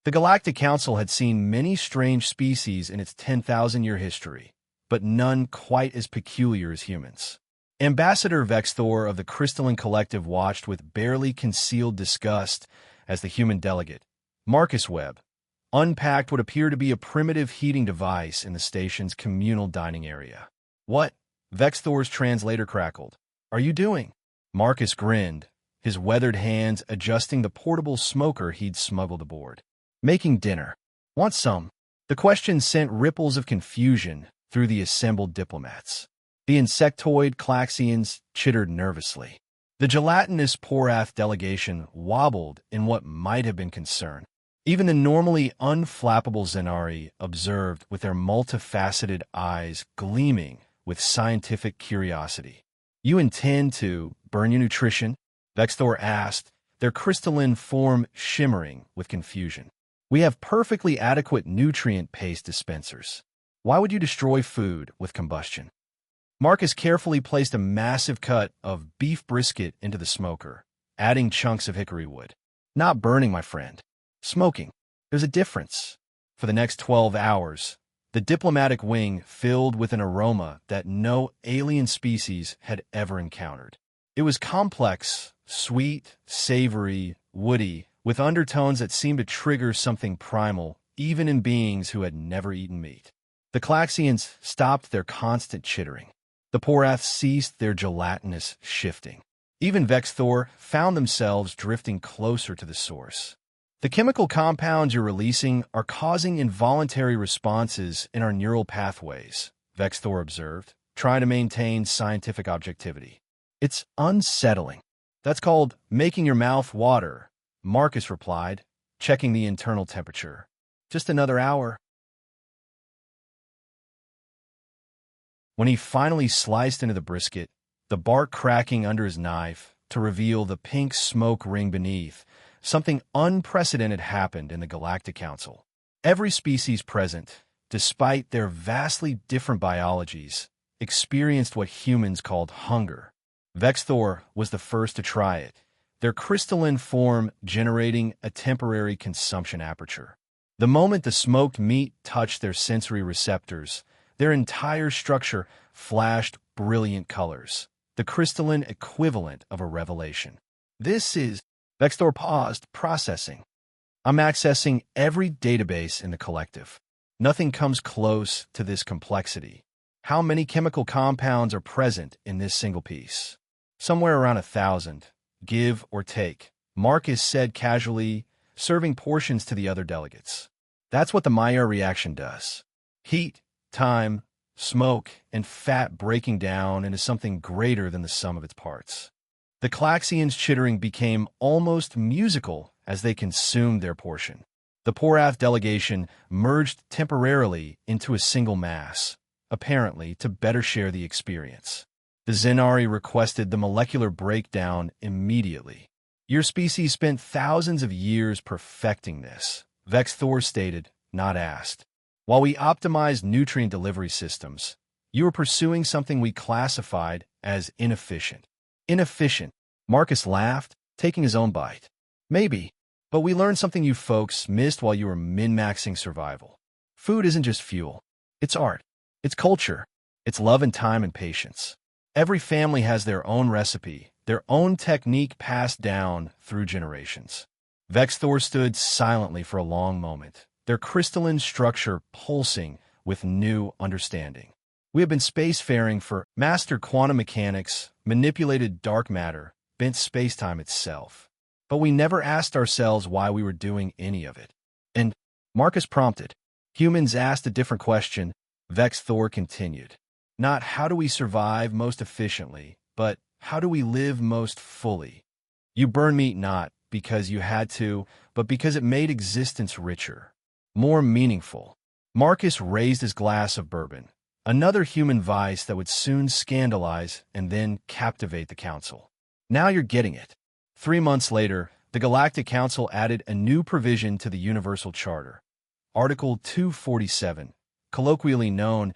The Galactic Council had seen many strange species in its 10,000-year history, but none quite as peculiar as humans. Ambassador Vexthor of the Crystalline Collective watched with barely concealed disgust as the human delegate, Marcus Webb, unpacked what appeared to be a primitive heating device in the station's communal dining area. "What?" Vexthor's translator crackled. "Are you doing?" Marcus grinned, his weathered hands adjusting the portable smoker he'd smuggled aboard. "Making dinner. Want some?" The question sent ripples of confusion through the assembled diplomats. The insectoid Klaxians chittered nervously. The gelatinous Porath delegation wobbled in what might have been concern. Even the normally unflappable Zenari observed with their multifaceted eyes gleaming with scientific curiosity. "You intend to burn your nutrition?" Vexthor asked, their crystalline form shimmering with confusion. "We have perfectly adequate nutrient paste dispensers. Why would you destroy food with combustion?" Marcus carefully placed a massive cut of beef brisket into the smoker, adding chunks of hickory wood. "Not burning, my friend. Smoking. There's a difference." For the next 12 hours, the diplomatic wing filled with an aroma that no alien species had ever encountered. It was complex, sweet, savory, woody, with undertones that seemed to trigger something primal, even in beings who had never eaten meat. The Klaxians stopped their constant chittering. The Poraths ceased their gelatinous shifting. Even Vexthor found themselves drifting closer to the source. "The chemical compounds you're releasing are causing involuntary responses in our neural pathways," Vexthor observed, trying to maintain scientific objectivity. "It's unsettling." "That's called making your mouth water," Marcus replied, checking the internal temperature. "Just another hour." When he finally sliced into the brisket, the bark cracking under his knife to reveal the pink smoke ring beneath, something unprecedented happened in the Galactic Council. Every species present, despite their vastly different biologies, experienced what humans called hunger. Vexthor was the first to try it, their crystalline form generating a temporary consumption aperture. The moment the smoked meat touched their sensory receptors, their entire structure flashed brilliant colors, the crystalline equivalent of a revelation. "This is..." Vexthor paused, processing. "I'm accessing every database in the collective. Nothing comes close to this complexity. How many chemical compounds are present in this single piece?" "Somewhere around 1,000, give or take," Marcus said casually, serving portions to the other delegates. "That's what the Maillard reaction does. Heat, time, smoke, and fat breaking down into something greater than the sum of its parts." The Klaxians' chittering became almost musical as they consumed their portion. The Porath delegation merged temporarily into a single mass, apparently to better share the experience. The Zenari requested the molecular breakdown immediately. "Your species spent thousands of years perfecting this," Vexthor stated, not asked. "While we optimized nutrient delivery systems, you were pursuing something we classified as inefficient." "Inefficient," Marcus laughed, taking his own bite. "Maybe, but we learned something you folks missed while you were min-maxing survival. Food isn't just fuel. It's art. It's culture. It's love and time and patience. Every family has their own recipe, their own technique passed down through generations." Vexthor stood silently for a long moment, their crystalline structure pulsing with new understanding. "We have been spacefaring for mastered quantum mechanics, manipulated dark matter, bent spacetime itself. But we never asked ourselves why we were doing any of it." And Marcus prompted. "Humans asked a different question," Vexthor continued. "Not how do we survive most efficiently, but how do we live most fully? You burn meat not because you had to, but because it made existence richer, more meaningful." Marcus raised his glass of bourbon, another human vice that would soon scandalize and then captivate the Council. "Now you're getting it." 3 months later, the Galactic Council added a new provision to the Universal Charter, Article 247, colloquially known